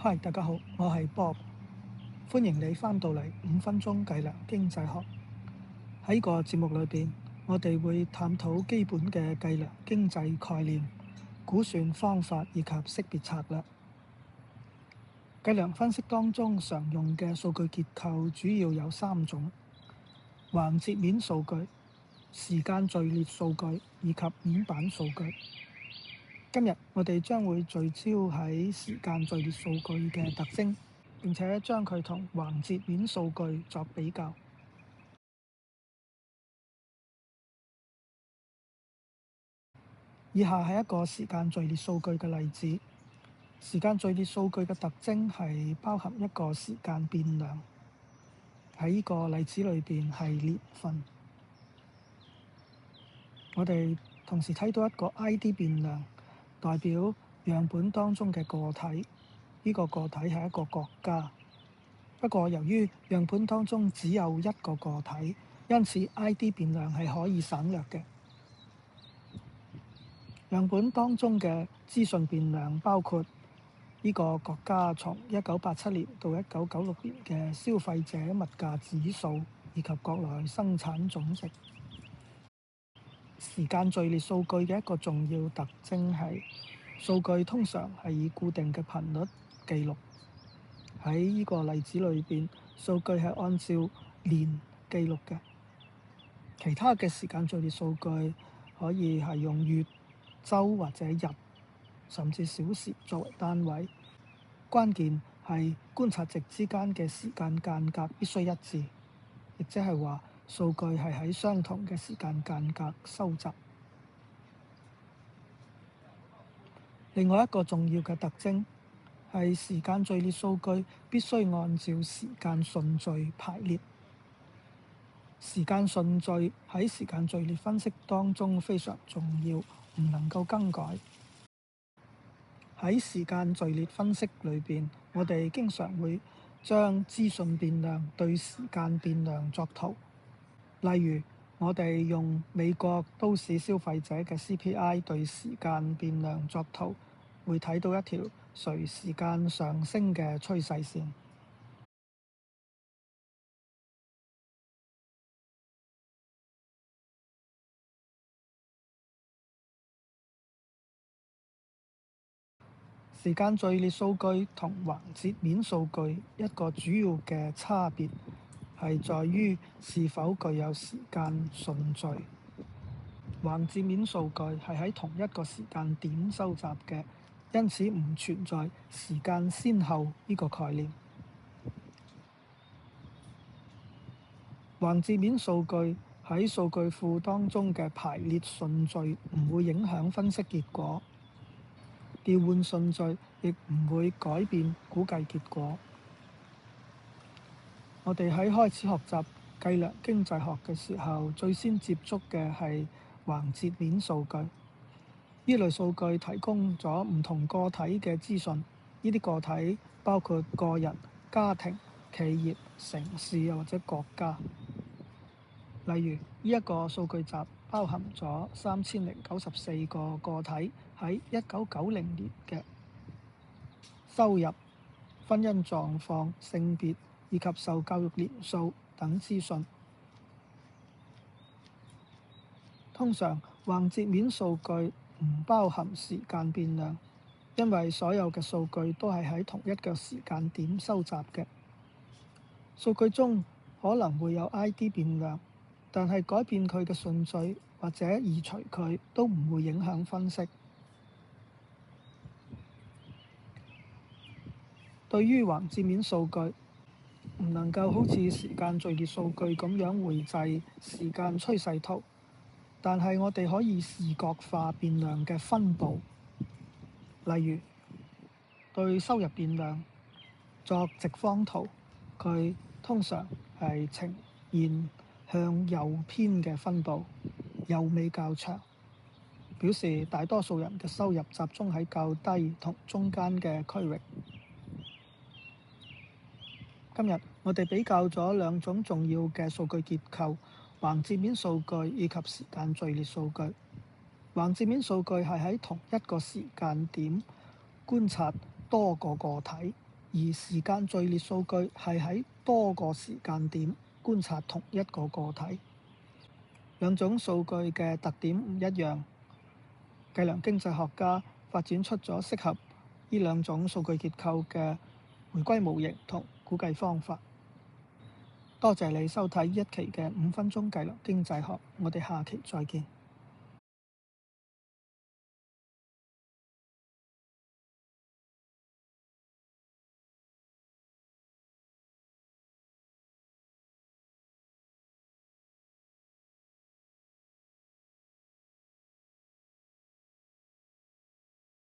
嗨，大家好，我係 Bob，歡迎你返到嚟5分鐘計量經濟學。喺個節目裏邊，我哋會探討基本嘅計量經濟概念、估算方法以及識別策略。計量分析當中常用嘅數據結構主要有3種：橫截面數據、時間序列數據以及面板數據。今日我哋將會聚焦喺時間序列數據嘅特徵，並且將佢同橫截面數據作比較。以下係一個時間序列數據嘅例子。時間序列數據嘅特徵係包含一個時間變量，喺呢個例子裏邊係年份。我哋同時睇到一個 ID 變量，代表樣本當中嘅個體，呢個個體係一個國家。不過由於樣本當中只有一個個體，因此 ID 變量係可以省略嘅。樣本當中嘅資訊變量包括呢個國家從1987年到1996年嘅消費者物價指數以及國內生產總值。時間序列數據嘅一個重要特徵係，數據通常係以固定嘅頻率記錄。喺呢個例子裏邊，數據係按照年記錄嘅。其他嘅時間序列數據可以係用月、週或者日，甚至小時作為單位。關鍵係觀察值之間嘅時間間隔必須一致，亦即係話數據係喺相同嘅時間間隔收集。另外一個重要嘅特徵係時間序列數據必須按照時間順序排列。時間順序喺時間序列分析當中非常重要，唔能夠更改。喺時間序列分析裏邊，我哋經常會將資訊變量對時間變量作圖。例如，我哋用美國都市消費者嘅 CPI 對時間變量作圖，會睇到一條隨時間上升嘅趨勢線。時間序列數據同橫截面數據一個主要嘅差別係在於是否具有時間順序。橫截面數據係喺同一個時間點收集嘅，因此唔存在時間先後呢個概念。橫截面數據喺數據庫當中嘅排列順序唔會影響分析結果。調換順序亦唔會改變估計結果。我哋喺開始學習計量經濟學嘅時候，最先接觸嘅係橫截面數據。呢類數據提供咗唔同個體嘅資訊，呢啲個體包括個人、家庭、企業、城市又或者國家。例如，呢一個數據集包含咗3094個個體喺1990年嘅收入、婚姻狀況、性別以及受教育年數等資訊。通常橫截面數據唔包含時間變量，因為所有嘅數據都係喺同一個時間點收集嘅。數據中可能會有 ID 變量，但係改變佢嘅順序或者移除佢都唔會影響分析。對於橫截面數據，唔能夠好似時間序列數據咁樣繪製時間趨勢圖，但係我哋可以視覺化變量嘅分佈。例如，對收入變量作直方圖，佢通常係呈現向右偏嘅分佈，右尾較長，表示大多數人嘅收入集中喺較低同中間嘅區域。今日我哋比較咗兩種重要嘅數據結構：橫截面數據以及時間序列數據。橫截面數據係喺同一個時間點觀察多個個體，而時間序列數據係喺多個時間點觀察同一個個體。兩種數據嘅特點唔一樣，計量經濟學家發展出咗適合呢兩種數據結構嘅回歸模型同估計方法。多謝你收睇一期嘅5分鐘計量經濟學，我哋下期再見。